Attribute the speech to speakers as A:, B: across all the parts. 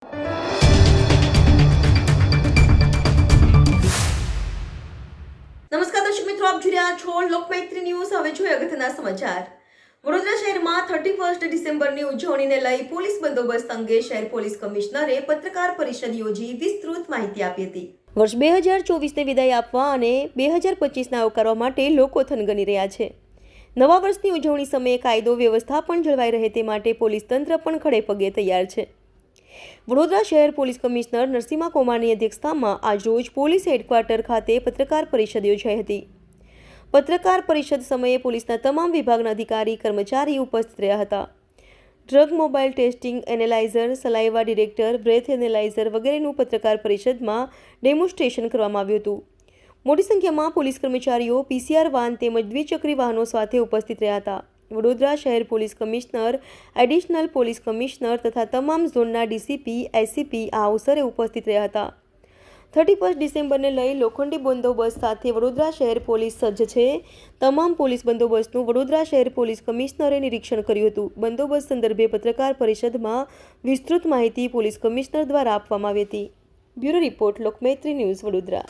A: નમસ્કાર દર્શક મિત્રો, આપ જોઈ રહ્યા છો લોકમૈત્રી ન્યૂઝ। હવે જોઈએ અગત્યના સમાચાર। વડોદરા શહેરમાં 31 ડિસેમ્બરની ઉજવણીને લઈ પોલીસ બંદોબસ્ત અંગે શહેર પોલીસ કમિશનરે પત્રકાર પરિષદ યોજી વિસ્તૃત માહિતી આપી હતી। વર્ષ 2024ને વિદાય આપવા અને 2025ને આવકારવા માટે લોકો થનગની રહ્યા છે। નવા વર્ષની ઉજવણી સમયે કાયદો વ્યવસ્થા પણ જળવાઈ રહે તે માટે પોલીસ તંત્ર પણ ખડે પગે તૈયાર છે। વડોદરા શહેર પોલીસ કમિશનર નરસિંહા કુમારની અધ્યક્ષતામાં આજરોજ પોલીસ હેડક્વાર્ટર ખાતે પત્રકાર પરિષદ યોજાઈ હતી। પત્રકાર પરિષદ સમયે પોલીસના તમામ વિભાગના અધિકારી કર્મચારી ઉપસ્થિત રહ્યા હતા। Drug mobile testing analyser, saliva detector, breath analyser વગેરેનું પત્રકાર પરિષદમાં ડેમોન્સ્ટ્રેશન કરવામાં આવ્યું હતું। મોટી સંખ્યામાં પોલીસ કર્મચારીઓ PCR વાન તેમજ દ્વિચક્રી વાહનો સાથે ઉપસ્થિત રહ્યા હતા। વડોદરા શહેર police commissioner, additional police commissioner તથા તમામ ઝોનના ડીસીપી, એસીપી આ અવસરે ઉપસ્થિત રહ્યા હતા। 31 ડિસેમ્બરને લઈ લોખંડી બંદોબસ્ત સાથે વડોદરા શહેર પોલીસ સજ્જ છે। તમામ પોલીસ બંદોબસ્તનું વડોદરા શહેર પોલીસ કમિશનરે નિરીક્ષણ કર્યું હતું। બંદોબસ્ત સંદર્ભે પત્રકાર પરિષદમાં વિસ્તૃત માહિતી પોલીસ કમિશનર દ્વારા આપવામાં આવી હતી। Bureau report, Lokmaitri news, Vadodara.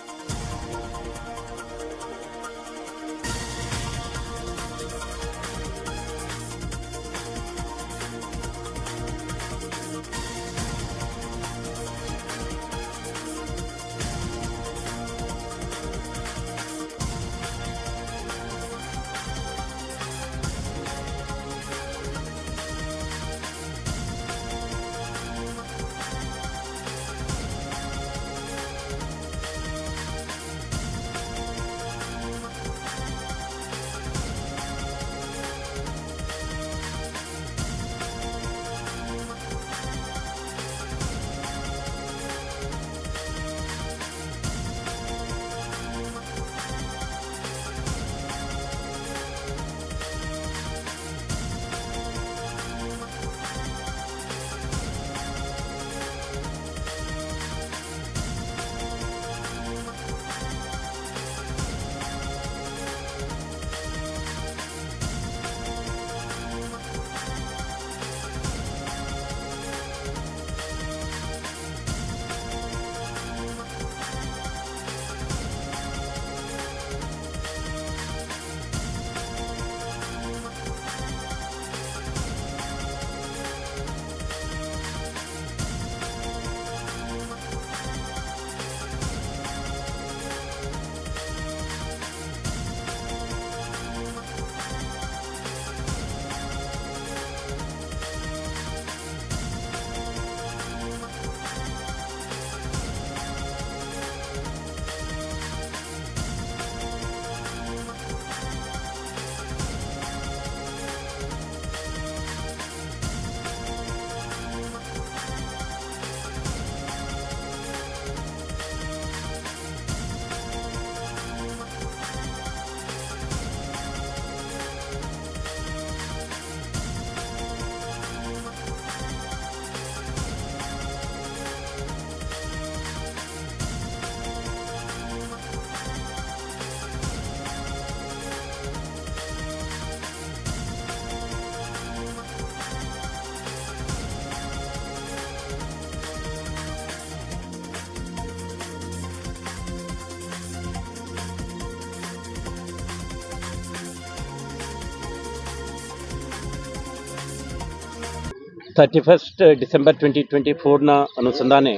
B: December 2024ના અનુસંધાને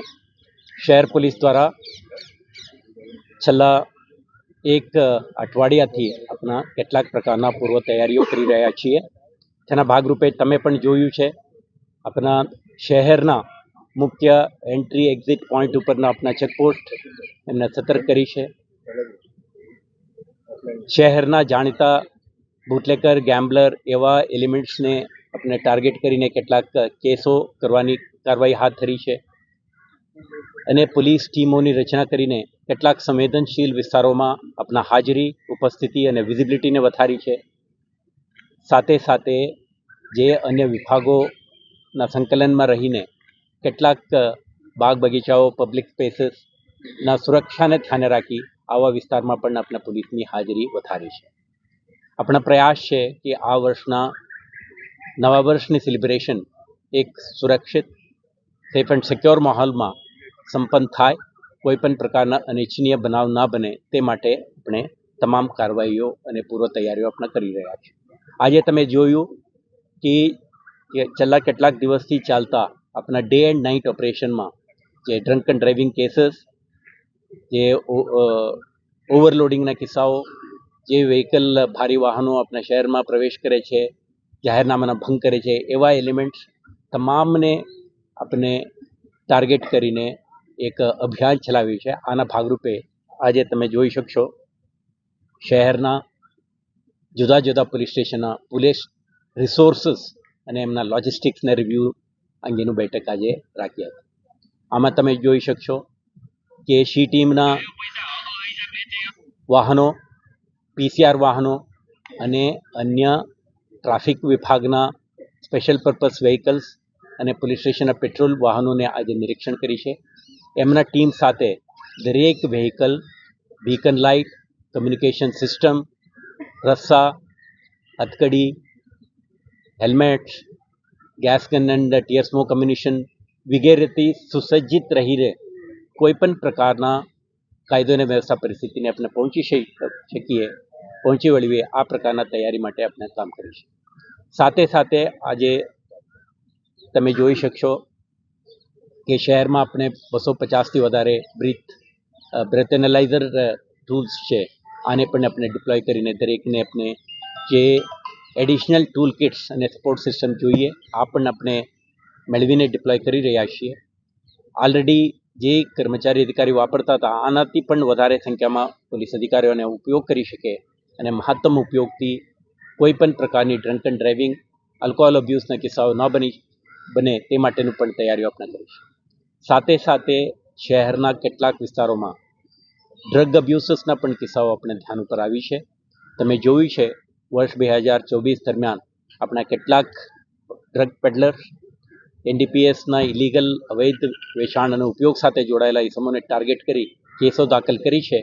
B: શહેર પોલીસ દ્વારા છેલ્લા એક અઠવાડિયાથી આપણા કેટલાક પ્રકારના પૂર્વ તૈયારીઓ કરી રહ્યા છીએ। તેના ભાગરૂપે તમે પણ જોયું છે, આપણા શહેરના મુખ્ય એન્ટ્રી એક્ઝિટ પોઈન્ટ ઉપરના આપણા ચેકપોસ્ટ એમને સતર્ક કરી છે। શહેરના જાણીતા બુટલેકર, ગેમ્બલર એવા એલિમેન્ટ્સને આપણે ટાર્ગેટ કરીને કેટલાક કેસો કરવાની કાર્યવાહી હાથ ધરી છે અને પોલીસ ટીમોની રચના કરીને કેટલાક સંવેદનશીલ વિસ્તારોમાં આપણા હાજરી, ઉપસ્થિતિ અને વિઝિબિલિટીને વધારી છે। સાથે સાથે જે અન્ય વિભાગોના સંકલનમાં રહીને કેટલાક બાગ બગીચાઓ, પબ્લિક સ્પેસીસના સુરક્ષાને ધ્યાને રાખી આવા વિસ્તારમાં પણ આપણા પોલીસની હાજરી વધારી છે। આપણા પ્રયાસ છે કે આ વર્ષના નવા વર્ષની સેલિબ્રેશન એક સુરક્ષિત, સેફ એન્ડ સિક્યોર માહોલમાં સંપન્ન થાય, કોઈ પણ પ્રકારના અનિચ્છનીય બનાવ ના બને તે માટે આપણે તમામ કાર્યવાહીઓ અને પૂર્વ તૈયારીઓ આપણે કરી રહ્યા છીએ. આજે તમે જોયું કે છેલ્લા કેટલાક દિવસથી ચાલતા આપણા ડે એન્ડ નાઇટ ઓપરેશનમાં જે ડ્રંક એન્ડ ડ્રાઇવિંગ કેસીસ, જે ઓવરલોડિંગના કિસ્સાઓ, જે વ્હીકલ ભારી વાહનો આપણા શહેરમાં પ્રવેશ કરે છે, જાહેરનામાના ભંગ કરે છે, એવા એલિમેન્ટ્સ તમામને આપણે ટાર્ગેટ કરીને એક અભિયાન ચલાવ્યું છે. આના ભાગરૂપે આજે તમે જોઈ શકશો શહેરના જુદા જુદા પોલીસ સ્ટેશનના પોલીસ રિસોર્સિસ અને એમના લોજિસ્ટિક્સને રિવ્યૂ અંગેનું બેઠક આજે રાખી હતી. આમાં તમે જોઈ શકશો કે સી ટીમના વાહનો, PCR વાહનો અને અન્ય ટ્રાફિક વિભાગના સ્પેશિયલ પર્પઝ વ્હીકલ્સ અને પોલીસ સ્ટેશનના પેટ્રોલ વાહનોને આજે નિરીક્ષણ કરી છે. એમના ટીમ સાથે દરેક vehicle, beacon light, communication system, રસ્સા, હથકડી, helmets, gas gun and tear smoke ammunition વગેરેથી સુસજ્જિત રહીને કોઈ પણ પ્રકારના કાયદો અને વ્યવસ્થા પરિસ્થિતિને આપણે પહોંચી વળીએ આ પ્રકારના તૈયારી માટે આપણે કામ કરીશું. સાથે સાથે આજે તમે જોઈ શકશો કે શહેરમાં આપણે 250થી વધારે બ્રેથ એનાલાઇઝર ટૂલ્સ છે, આને પણ આપણે ડિપ્લોય કરીને દરેકને આપણે જે એડિશનલ ટૂલ કિટ્સ અને સપોર્ટ સિસ્ટમ જોઈએ આ પણ આપણે મેળવીને ડિપ્લોય કરી રહ્યા છીએ. ઓલરેડી જે કર્મચારી અધિકારી વાપરતા હતા આનાથી પણ વધારે સંખ્યામાં પોલીસ અધિકારીઓને ઉપયોગ કરી શકે અને મહત્તમ ઉપયોગથી કોઈ પણ પ્રકારની ડ્રંક એન્ડ ડ્રાઇવિંગ, આલ્કોહોલ અબ્યુઝના કિસ્સાઓ ન બને તે માટેનું પણ તૈયારીઓ આપણે કરીશું. સાથે સાથે શહેરના કેટલાક વિસ્તારોમાં ડ્રગ અબ્યુસીસના પણ કિસ્સાઓ આપણે ધ્યાન ઉપર આવી છે. તમે જોયું છે વર્ષ 2024 દરમિયાન આપણા કેટલાક ડ્રગ પેડલર્સ, NDPSના ઇલીગલ અવૈધ વેચાણ અને ઉપયોગ સાથે જોડાયેલા ઇસમોને ટાર્ગેટ કરી કેસો દાખલ કરી છે.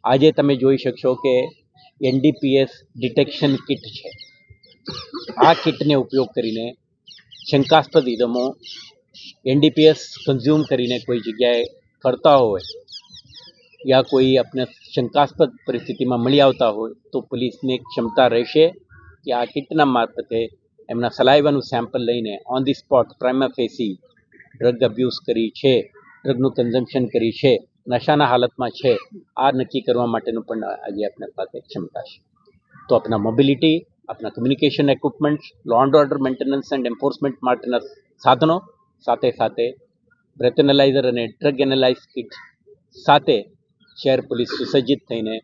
B: આજે તમે જોઈ શકશો કે NDPS ડિટેક્શન કિટ છે. આ કિટને ઉપયોગ કરીને શંકાસ્પદ ઇસમો NDPS કન્ઝ્યુમ કરીને કોઈ જગ્યાએ ફરતા હોય યા કોઈ આપણે શંકાસ્પદ પરિસ્થિતિમાં મળી આવતા હોય તો પોલીસને ક્ષમતા રહેશે કે આ કિટના મારફતે એમના સલાઇવાનું સેમ્પલ લઈને on the spot prima facie drug abuse કરી છે, ડ્રગનું કન્ઝમ્પશન કરી છે, નશાના હાલતમાં છે, આ નક્કી કરવા માટેનું પણ આજે આપણા પાસે ક્ષમતા છે. તો આપણા મોબિલિટી, આપણા communication equipments, law and order maintenance and enforcement માટેના સાધનો, સાથે સાથે બ્રેથ એનાલાઇઝર અને ડ્રગ એનાલાઇઝ કિટ સાથે શહેર પોલીસ સુસજ્જિત થઈને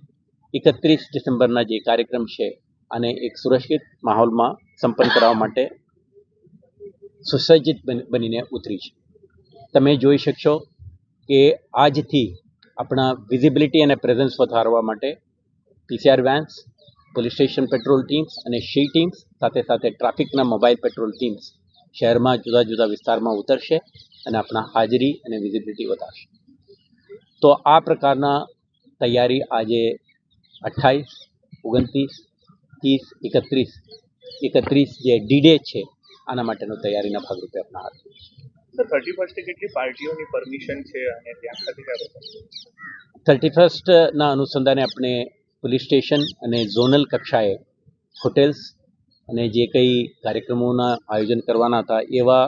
B: 31 ડિસેમ્બરના જે કાર્યક્રમ છે અને એક સુરક્ષિત માહોલમાં સંપન્ન કરવા માટે સુસજ્જિત બનીને ઉતરી છે. તમે જોઈ શકશો કે આજથી આપણા વિઝિબિલિટી અને પ્રેઝન્સ વધારવા માટે PCR vans, police station petrol teams અને સી ટીમ્સ સાથે સાથે ટ્રાફિકના મોબાઈલ પેટ્રોલ ટીમ્સ શહેરમાં જુદા જુદા વિસ્તારમાં ઉતરશે અને આપણા હાજરી અને વિઝિબિલિટી વધારશે. તો આ પ્રકારના તૈયારી આજે 28, 29, 30, 31 જે D-Day છે આના માટેનો તૈયારીના ભાગરૂપે આપણા હાથ.
C: સર 31 કેટલી પાર્ટીઓની પરમિશન છે અને ત્યાં ખાતે
B: 31ના અનુસંધાને આપણે પોલીસ સ્ટેશન અને ઝોનલ કક્ષાએ હોટેલ્સ અને જે કંઈ કાર્યક્રમોના આયોજન કરવાના હતા એવા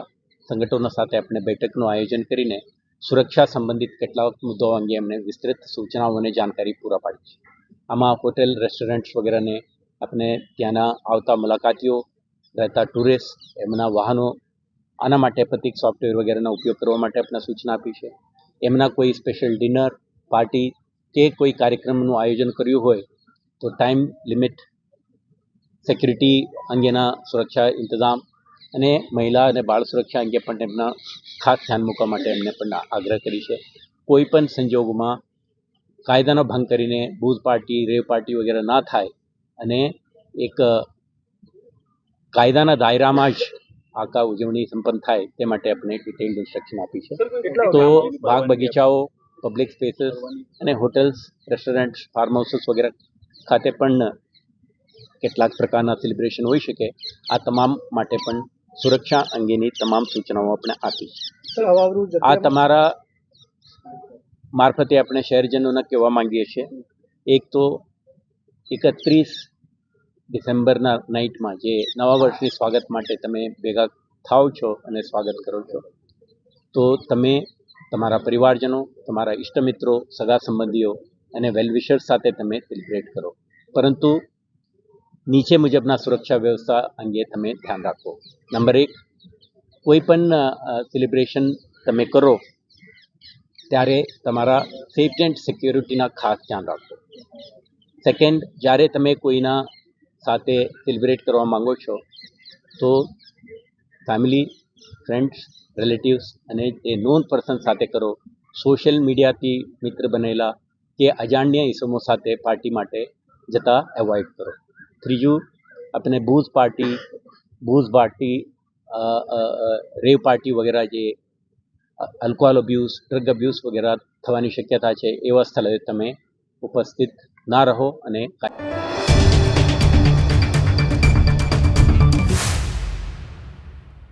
B: સંગઠનો સાથે આપણે બેઠકનું આયોજન કરીને સુરક્ષા સંબંધિત કેટલાક મુદ્દાઓ અંગે એમને વિસ્તૃત સૂચનાઓ અને જાણકારી પૂરા પાડી છે. આમાં હોટેલ, રેસ્ટોરન્ટ્સ વગેરેને આપણે ત્યાંના આવતા મુલાકાતીઓ, રહેતા ટુરિસ્ટ, એમના વાહનો આના માટે પ્રતિક સોફ્ટવેર વગેરેનો ઉપયોગ કરવા માટે આપણે સૂચના આપી છે. એમના કોઈ સ્પેશિયલ ડિનર, પાર્ટી કે કોઈ કાર્યક્રમનું આયોજન કર્યું હોય તો ટાઈમ લિમિટ, સિક્યુરિટી અંગેના સુરક્ષા ઇંતજામ અને મહિલા અને બાળ સુરક્ષા અંગે પણ એમના ખાસ ધ્યાન મૂકવા માટે એમને પણ આગ્રહ કરી છે. કોઈ પણ સંજોગોમાં કાયદાનો ભંગ કરીને બૂઝ પાર્ટી, રેવ પાર્ટી વગેરે ના થાય અને એક કાયદાના દાયરામાં જ આખા ઉજવણી સંપન્ન થાય તે માટે આપણે ડિટેઇલ્ડ ઇન્સ્ટ્રક્શન આપી છે. તો બાગ બગીચાઓ, પબ્લિક સ્પેસીસ અને હોટેલ્સ, રેસ્ટોરન્ટ્સ, ફાર્મ હાઉસીસ વગેરે ખાતે પણ કેટલાક પ્રકારના સેલિબ્રેશન હોઈ શકે આ તમામ માટે પણ સુરક્ષા અંગેની તમામ સૂચનાઓ આપણે આપી છે.
D: સર હવાવરૂ
B: આ તમારા મારફતે આપણે શહેરજનોને કહેવા માંગીએ છીએ, એક તો 31 ડિસેમ્બરના નાઇટમાં જે નવા વર્ષની સ્વાગત માટે તમે ભેગા થાવ છો અને સ્વાગત કરો છો, તો તમે તમારા પરિવારજનો, તમારા ઇષ્ટમિત્રો, સગા સંબંધીઓ અને વેલવિશર્સ સાથે તમે સેલિબ્રેટ કરો, પરંતુ નીચે મુજબના સુરક્ષા વ્યવસ્થા અંગે તમે ધ્યાન રાખો. નંબર 1, કોઈ પણ સેલિબ્રેશન તમે કરો ત્યારે તમારા સેફ્ટી એન્ડ સિક્યોરિટીના ખાસ ધ્યાન રાખો. સેકન્ડ, જ્યારે તમે કોઈના સાથે સેલિબ્રેટ કરવા માંગો છો તો ફેમિલી, ફ્રેન્ડ્સ, રિલેટિવ્સ અને એ નોન પર્સન સાથે કરો. સોશિયલ મીડિયાથી મિત્ર બનેલા કે અજાણ્યા ઇસમો સાથે પાર્ટી માટે જતા એવોઇડ કરો. ત્રીજું, આપણે બૂઝ પાર્ટી, રેવ પાર્ટી વગેરે જે આલ્કોહોલ અબ્યુઝ, ડ્રગ અબ્યુઝ વગેરે થવાની શક્યતા છે, એવા સ્થળે તમે ઉપસ્થિત ના રહો અને